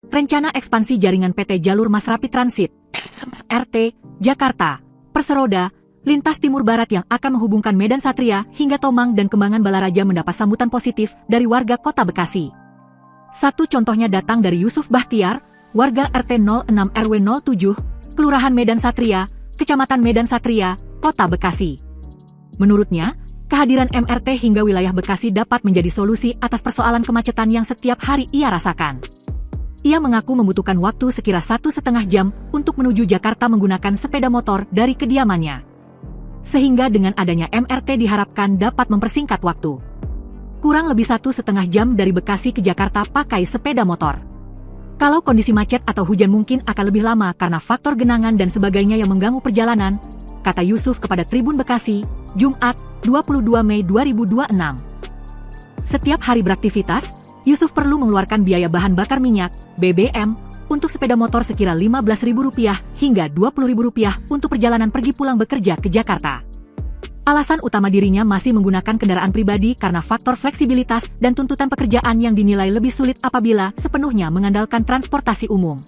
Rencana ekspansi jaringan PT Jalur Mas Rapid Transit, MRT, Jakarta, Perseroda, lintas timur barat yang akan menghubungkan Medan Satria hingga Tomang dan Kembangan Balaraja mendapat sambutan positif dari warga Kota Bekasi. Satu contohnya datang dari Yusuf Bahtiar, warga RT 06 RW 07, Kelurahan Medan Satria, Kecamatan Medan Satria, Kota Bekasi. Menurutnya, kehadiran MRT hingga wilayah Bekasi dapat menjadi solusi atas persoalan kemacetan yang setiap hari ia rasakan. Ia mengaku membutuhkan waktu sekira 1,5 jam untuk menuju Jakarta menggunakan sepeda motor dari kediamannya. Sehingga dengan adanya MRT diharapkan dapat mempersingkat waktu. Kurang lebih 1,5 jam dari Bekasi ke Jakarta pakai sepeda motor. Kalau kondisi macet atau hujan mungkin akan lebih lama karena faktor genangan dan sebagainya yang mengganggu perjalanan, kata Yusuf kepada Tribun Bekasi, Jumat, 22 Mei 2026. Setiap hari beraktivitas, Yusuf perlu mengeluarkan biaya bahan bakar minyak, BBM, untuk sepeda motor sekira Rp15.000 hingga Rp20.000 untuk perjalanan pergi pulang bekerja ke Jakarta. Alasan utama dirinya masih menggunakan kendaraan pribadi karena faktor fleksibilitas dan tuntutan pekerjaan yang dinilai lebih sulit apabila sepenuhnya mengandalkan transportasi umum.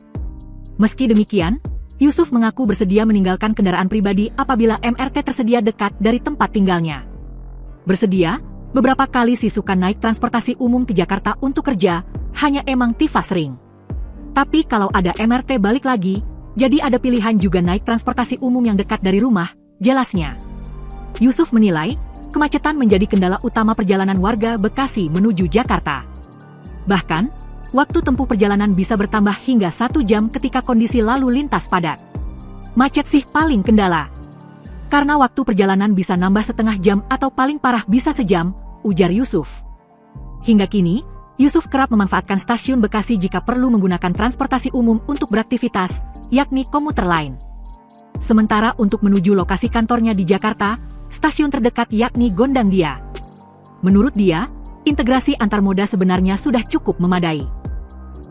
Meski demikian, Yusuf mengaku bersedia meninggalkan kendaraan pribadi apabila MRT tersedia dekat dari tempat tinggalnya. Bersedia, beberapa kali si suka naik transportasi umum ke Jakarta untuk kerja, hanya emang Tifa sering. Tapi kalau ada MRT balik lagi, jadi ada pilihan juga naik transportasi umum yang dekat dari rumah, jelasnya. Yusuf menilai, kemacetan menjadi kendala utama perjalanan warga Bekasi menuju Jakarta. Bahkan, waktu tempuh perjalanan bisa bertambah hingga 1 jam ketika kondisi lalu lintas padat. Macet sih paling kendala. Karena waktu perjalanan bisa nambah setengah jam atau paling parah bisa sejam, ujar Yusuf. Hingga kini, Yusuf kerap memanfaatkan stasiun Bekasi jika perlu menggunakan transportasi umum untuk beraktivitas, yakni komuter lain. Sementara untuk menuju lokasi kantornya di Jakarta, stasiun terdekat yakni Gondangdia. Menurut dia, integrasi antar moda sebenarnya sudah cukup memadai.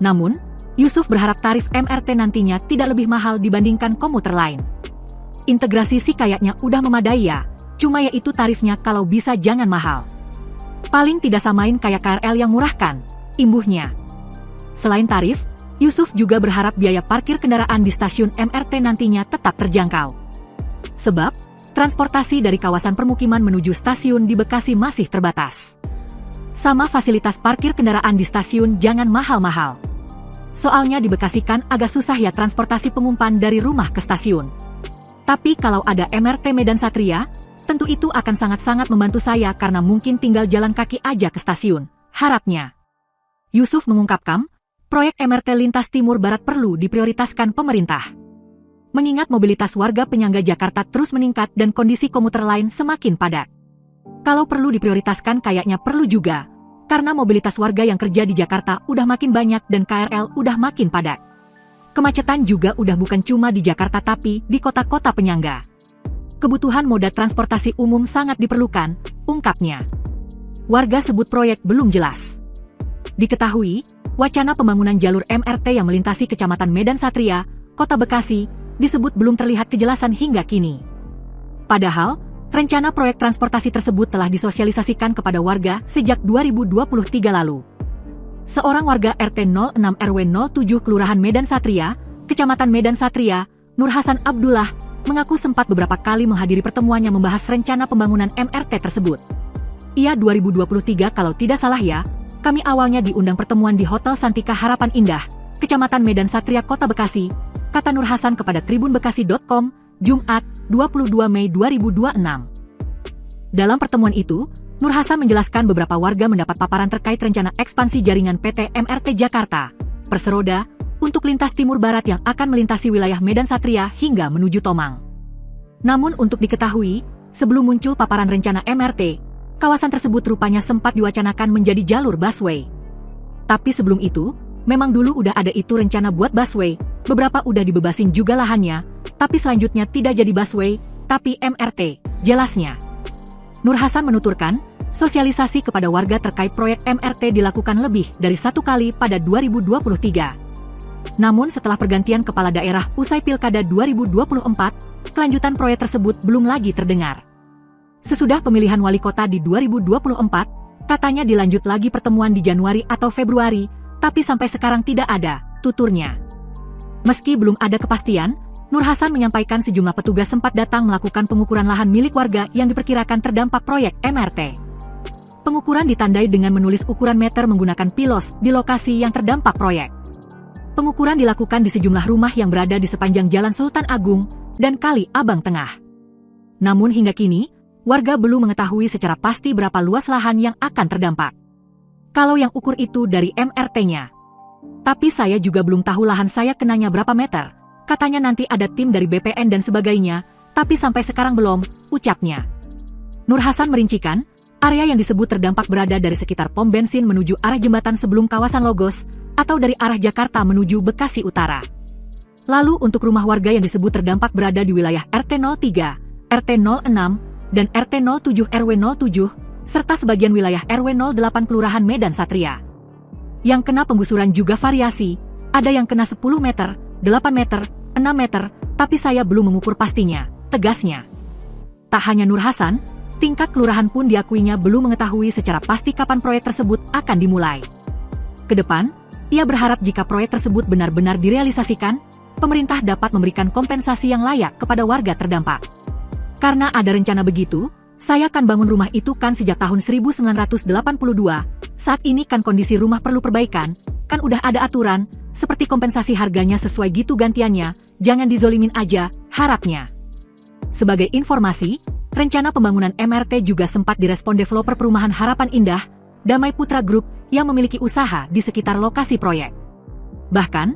Namun, Yusuf berharap tarif MRT nantinya tidak lebih mahal dibandingkan komuter lain. Integrasi sih kayaknya udah memadai ya, cuma ya itu tarifnya kalau bisa jangan mahal. Paling tidak samain kayak KRL yang murah kan, imbuhnya. Selain tarif, Yusuf juga berharap biaya parkir kendaraan di stasiun MRT nantinya tetap terjangkau. Sebab, transportasi dari kawasan permukiman menuju stasiun di Bekasi masih terbatas. Sama fasilitas parkir kendaraan di stasiun jangan mahal-mahal. Soalnya di Bekasi kan agak susah ya transportasi pengumpan dari rumah ke stasiun. Tapi kalau ada MRT Medan Satria, tentu itu akan sangat-sangat membantu saya karena mungkin tinggal jalan kaki aja ke stasiun, harapnya. Yusuf mengungkapkan, proyek MRT lintas timur barat perlu diprioritaskan pemerintah. Mengingat mobilitas warga penyangga Jakarta terus meningkat dan kondisi komuter lain semakin padat. Kalau perlu diprioritaskan kayaknya perlu juga, karena mobilitas warga yang kerja di Jakarta udah makin banyak dan KRL udah makin padat. Kemacetan juga udah bukan cuma di Jakarta tapi di kota-kota penyangga. Kebutuhan moda transportasi umum sangat diperlukan, ungkapnya. Warga sebut proyek belum jelas. Diketahui, wacana pembangunan jalur MRT yang melintasi Kecamatan Medan Satria, Kota Bekasi, disebut belum terlihat kejelasan hingga kini. Padahal, rencana proyek transportasi tersebut telah disosialisasikan kepada warga sejak 2023 lalu. Seorang warga RT 06 RW 07 Kelurahan Medan Satria, Kecamatan Medan Satria, Nur Hasan Abdullah, mengaku sempat beberapa kali menghadiri pertemuan yang membahas rencana pembangunan MRT tersebut. Ia 2023 kalau tidak salah ya, kami awalnya diundang pertemuan di Hotel Santika Harapan Indah, Kecamatan Medan Satria Kota Bekasi, kata Nur Hasan kepada tribunbekasi.com, Jumat, 22 Mei 2026. Dalam pertemuan itu, Nur Hasan menjelaskan beberapa warga mendapat paparan terkait rencana ekspansi jaringan PT MRT Jakarta, Perseroda, untuk lintas timur barat yang akan melintasi wilayah Medan Satria hingga menuju Tomang. Namun untuk diketahui, sebelum muncul paparan rencana MRT, kawasan tersebut rupanya sempat diwacanakan menjadi jalur busway. Tapi sebelum itu, memang dulu udah ada itu rencana buat busway, beberapa udah dibebasin juga lahannya, tapi selanjutnya tidak jadi busway, tapi MRT, jelasnya. Nur Hasan menuturkan, sosialisasi kepada warga terkait proyek MRT dilakukan lebih dari 1 kali pada 2023. Namun setelah pergantian kepala daerah usai Pilkada 2024, kelanjutan proyek tersebut belum lagi terdengar. Sesudah pemilihan wali kota di 2024, katanya dilanjut lagi pertemuan di Januari atau Februari, tapi sampai sekarang tidak ada tuturnya. Meski belum ada kepastian, Nur Hasan menyampaikan sejumlah petugas sempat datang melakukan pengukuran lahan milik warga yang diperkirakan terdampak proyek MRT. Pengukuran ditandai dengan menulis ukuran meter menggunakan pilos di lokasi yang terdampak proyek. Pengukuran dilakukan di sejumlah rumah yang berada di sepanjang Jalan Sultan Agung dan Kali Abang Tengah. Namun hingga kini, warga belum mengetahui secara pasti berapa luas lahan yang akan terdampak. Kalau yang ukur itu dari MRT-nya. Tapi saya juga belum tahu lahan saya kenanya berapa meter. Katanya nanti ada tim dari BPN dan sebagainya, tapi sampai sekarang belum, ucapnya. Nur Hasan merincikan, area yang disebut terdampak berada dari sekitar pom bensin menuju arah jembatan sebelum kawasan Logos, atau dari arah Jakarta menuju Bekasi Utara. Lalu untuk rumah warga yang disebut terdampak berada di wilayah RT 03, RT 06, dan RT 07 RW 07, serta sebagian wilayah RW 08 Kelurahan Medan Satria. Yang kena penggusuran juga variasi, ada yang kena 10 meter, 8 meter, 6 meter, tapi saya belum mengukur pastinya, tegasnya. Tak hanya Nur Hasan, tingkat kelurahan pun diakuinya belum mengetahui secara pasti kapan proyek tersebut akan dimulai. Kedepan, ia berharap jika proyek tersebut benar-benar direalisasikan, pemerintah dapat memberikan kompensasi yang layak kepada warga terdampak. Karena ada rencana begitu, saya kan bangun rumah itu kan sejak tahun 1982, saat ini kan kondisi rumah perlu perbaikan, kan udah ada aturan, seperti kompensasi harganya sesuai gitu gantiannya, jangan dizolimin aja, harapnya. Sebagai informasi, rencana pembangunan MRT juga sempat direspon developer perumahan Harapan Indah, Damai Putra Group, yang memiliki usaha di sekitar lokasi proyek. Bahkan,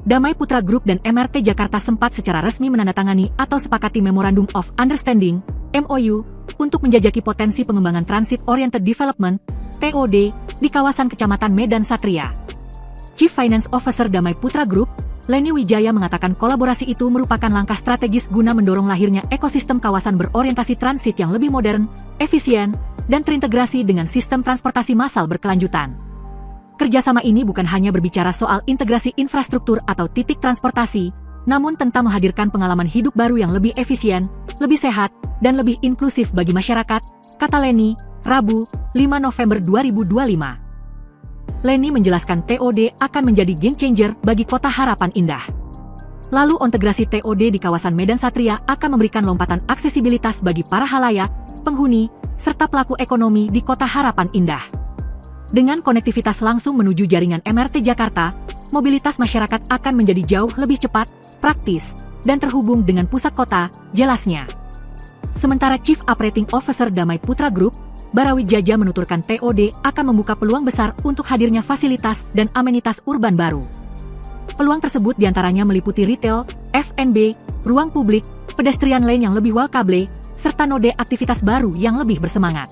Damai Putra Group dan MRT Jakarta sempat secara resmi menandatangani atau sepakati Memorandum of Understanding, MOU, untuk menjajaki potensi pengembangan Transit Oriented Development, TOD, di kawasan Kecamatan Medan Satria. Chief Finance Officer Damai Putra Group, Leni Wijaya mengatakan kolaborasi itu merupakan langkah strategis guna mendorong lahirnya ekosistem kawasan berorientasi transit yang lebih modern, efisien, dan terintegrasi dengan sistem transportasi massal berkelanjutan. Kerjasama ini bukan hanya berbicara soal integrasi infrastruktur atau titik transportasi, namun tentang menghadirkan pengalaman hidup baru yang lebih efisien, lebih sehat, dan lebih inklusif bagi masyarakat, kata Leni, Rabu, 5 November 2025. Leni menjelaskan TOD akan menjadi game changer bagi kota Harapan Indah. Lalu integrasi TOD di kawasan Medan Satria akan memberikan lompatan aksesibilitas bagi para halayak, penghuni, serta pelaku ekonomi di kota Harapan Indah. Dengan konektivitas langsung menuju jaringan MRT Jakarta, mobilitas masyarakat akan menjadi jauh lebih cepat, praktis, dan terhubung dengan pusat kota, jelasnya. Sementara Chief Operating Officer Damai Putra Group, Barawit Jaja menuturkan TOD akan membuka peluang besar untuk hadirnya fasilitas dan amenitas urban baru. Peluang tersebut diantaranya meliputi retail, F&B, ruang publik, pedestrian lane yang lebih welcome, serta node aktivitas baru yang lebih bersemangat.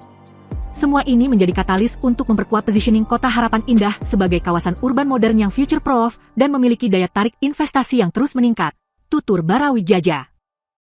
Semua ini menjadi katalis untuk memperkuat positioning kota Harapan Indah sebagai kawasan urban modern yang future-proof dan memiliki daya tarik investasi yang terus meningkat, tutur Barawit Jaja.